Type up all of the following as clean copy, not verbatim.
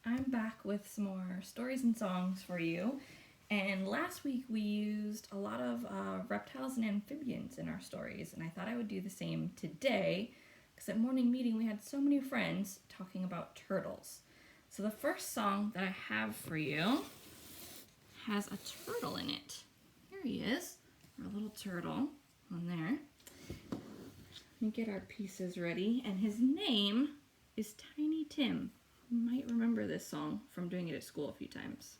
I'm back with some more stories and songs for you. And last week we used a lot of reptiles and amphibians in our stories, and I thought I would do the same today because at morning meeting we had so many friends talking about turtles. So the first song that I have for you has a turtle in it. Here he is, our little turtle on there. Let me get our pieces ready, and his name is Tiny Tim. You might remember this song from doing it at school a few times.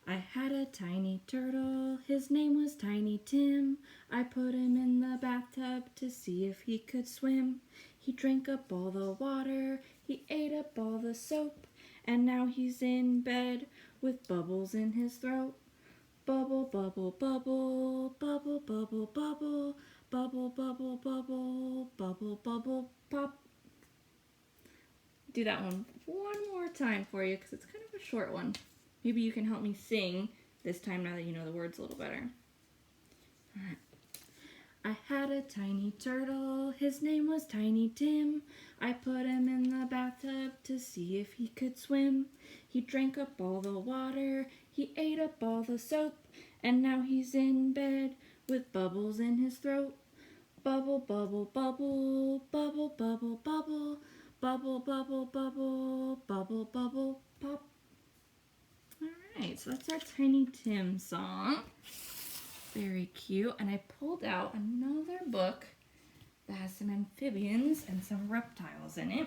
I had a tiny turtle, his name was Tiny Tim. I put him in the bathtub to see if he could swim. He drank up all the water, he ate up all the soap, and now he's in bed with bubbles in his throat. Bubble, bubble, bubble, bubble, bubble, bubble, bubble, bubble, bubble, bubble, bubble, pop. Do that one more time for you because it's kind of a short one. Maybe you can help me sing this time now that you know the words a little better. All right. I had a tiny turtle, his name was Tiny Tim. I put him in the bathtub to see if he could swim. He drank up all the water, he ate up all the soap, and now he's in bed with bubbles in his throat. Bubble, bubble, bubble, bubble, bubble, bubble, bubble, bubble, bubble, bubble, bubble, pop. Alright, so that's our Tiny Tim song. Very cute. And I pulled out another book that has some amphibians and some reptiles in it.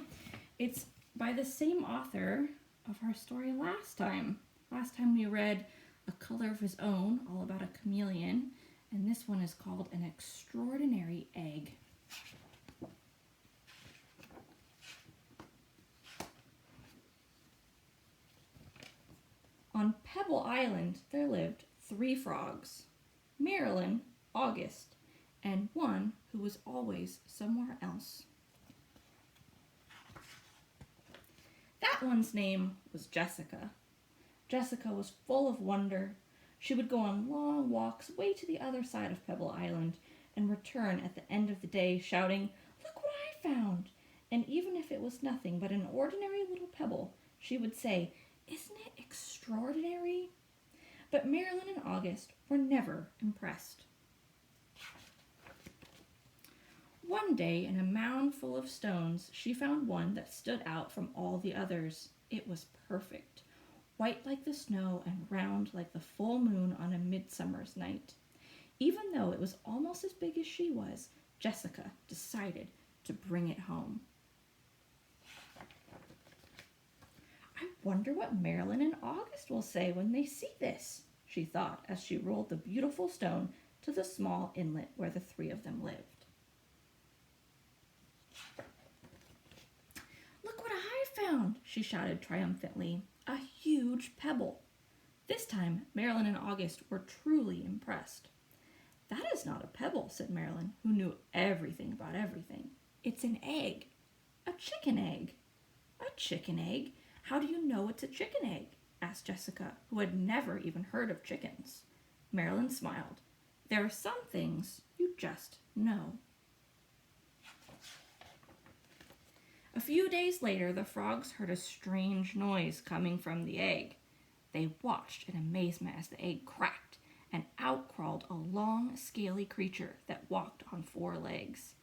It's by the same author of our story last time. Last time we read A Color of His Own, all about a chameleon. And this one is called An Extraordinary Egg. On Pebble Island, there lived 3 frogs, Marilyn, August, and one who was always somewhere else. That one's name was Jessica. Jessica was full of wonder. She would go on long walks way to the other side of Pebble Island and return at the end of the day shouting, "Look what I found!" And even if it was nothing but an ordinary little pebble, she would say, "Isn't it extraordinary?" But Marilyn and August were never impressed. One day, in a mound full of stones, she found one that stood out from all the others. It was perfect, white like the snow and round like the full moon on a midsummer's night. Even though it was almost as big as she was, Jessica decided to bring it home. I wonder what Marilyn and August will say when they see this, she thought as she rolled the beautiful stone to the small inlet where the 3 of them lived. "Look what I found," she shouted triumphantly. "A huge pebble." This time, Marilyn and August were truly impressed. "That is not a pebble," said Marilyn, who knew everything about everything. "It's an egg. A chicken egg." "A chicken egg? How do you know it's a chicken egg?" asked Jessica, who had never even heard of chickens. Marilyn smiled. "There are some things you just know." A few days later, the frogs heard a strange noise coming from the egg. They watched in amazement as the egg cracked, and out crawled a long, scaly creature that walked on 4 legs.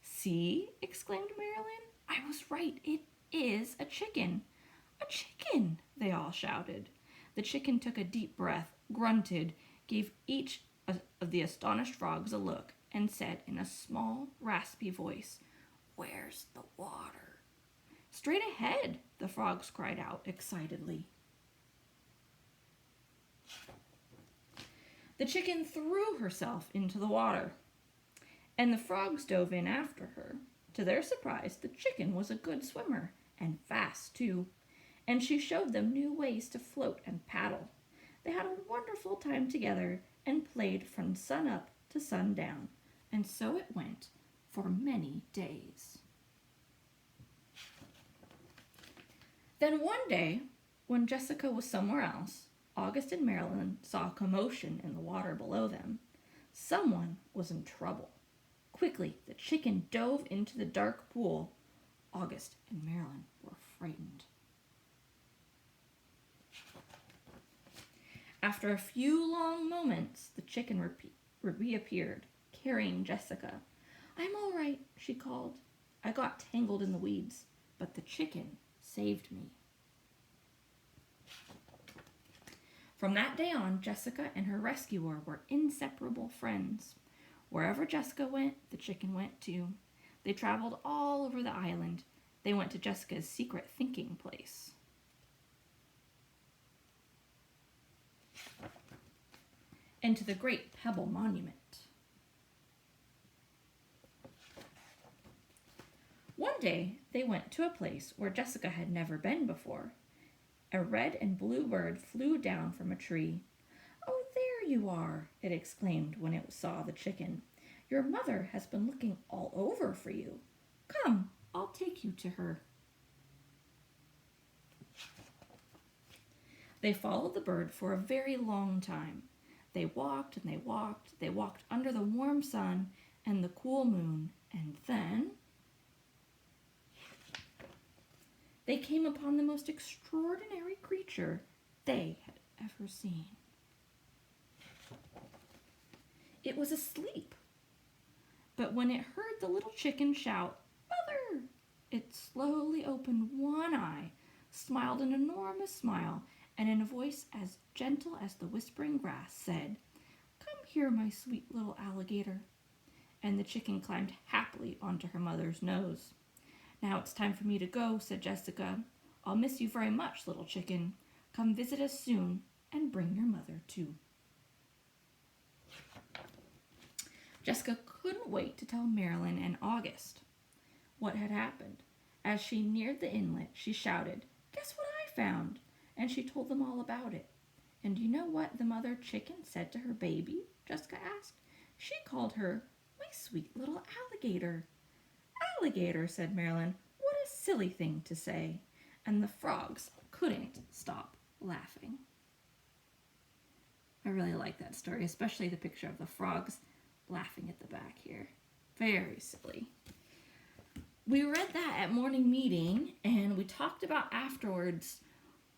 "See?" exclaimed Marilyn. "I was right. It is a chicken." "A chicken!" they all shouted. The chicken took a deep breath, grunted, gave each of the astonished frogs a look, and said in a small, raspy voice, "Where's the water?" "Straight ahead," the frogs cried out excitedly. The chicken threw herself into the water, and the frogs dove in after her. To their surprise, the chicken was a good swimmer, and fast too, and she showed them new ways to float and paddle. They had a wonderful time together and played from sun up to sundown, and so it went for many days. Then one day, when Jessica was somewhere else, August and Marilyn saw a commotion in the water below them. Someone was in trouble. Quickly, the chicken dove into the dark pool. August and Marilyn were frightened. After a few long moments, the chicken reappeared, carrying Jessica. "I'm all right," she called. "I got tangled in the weeds, but the chicken saved me." From that day on, Jessica and her rescuer were inseparable friends. Wherever Jessica went, the chicken went too. They traveled all over the island. They went to Jessica's secret thinking place. And to the Great Pebble Monument. One day, they went to a place where Jessica had never been before. A red and blue bird flew down from a tree. "Oh, there you are," it exclaimed when it saw the chicken. "Your mother has been looking all over for you. Come, I'll take you to her." They followed the bird for a very long time. They walked and they walked. They walked under the warm sun and the cool moon, and then they came upon the most extraordinary creature they had ever seen. It was asleep. But when it heard the little chicken shout, "Mother!" it slowly opened one eye, smiled an enormous smile, and in a voice as gentle as the whispering grass said, "Come here, my sweet little alligator." And the chicken climbed happily onto her mother's nose. "Now it's time for me to go," said Jessica. "I'll miss you very much, little chicken. Come visit us soon and bring your mother too." Jessica couldn't wait to tell Marilyn and August what had happened. As she neared the inlet, she shouted, "Guess what I found?" And she told them all about it. "And do you know what the mother chicken said to her baby?" Jessica asked. "She called her, 'My sweet little alligator.'" "Alligator," said Marilyn. "What a silly thing to say." And the frogs couldn't stop laughing. I really like that story, especially the picture of the frogs laughing at the back here. Very silly. We read that at morning meeting, and we talked about afterwards,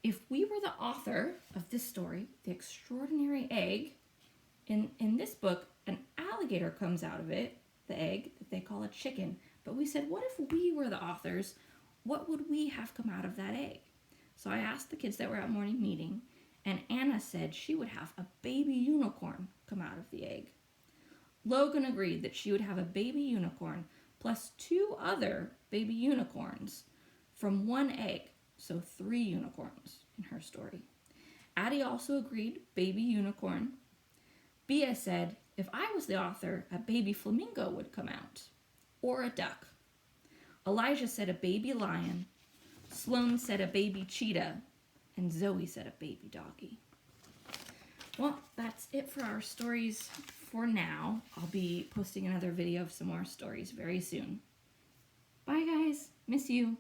if we were the author of this story, The Extraordinary Egg, in this book, an alligator comes out of it, the egg that they call a chicken. But we said, what if we were the authors? What would we have come out of that egg? So I asked the kids that were at morning meeting, and Anna said she would have a baby unicorn come out of the egg. Logan agreed that she would have a baby unicorn plus 2 other baby unicorns from one egg, so 3 unicorns in her story. Addie also agreed baby unicorn. Bea said, if I was the author, a baby flamingo would come out, or a duck. Elijah said a baby lion. Sloan said a baby cheetah, and Zoe said a baby doggy. Well, that's it for our stories for now. I'll be posting another video of some more stories very soon. Bye, guys. Miss you.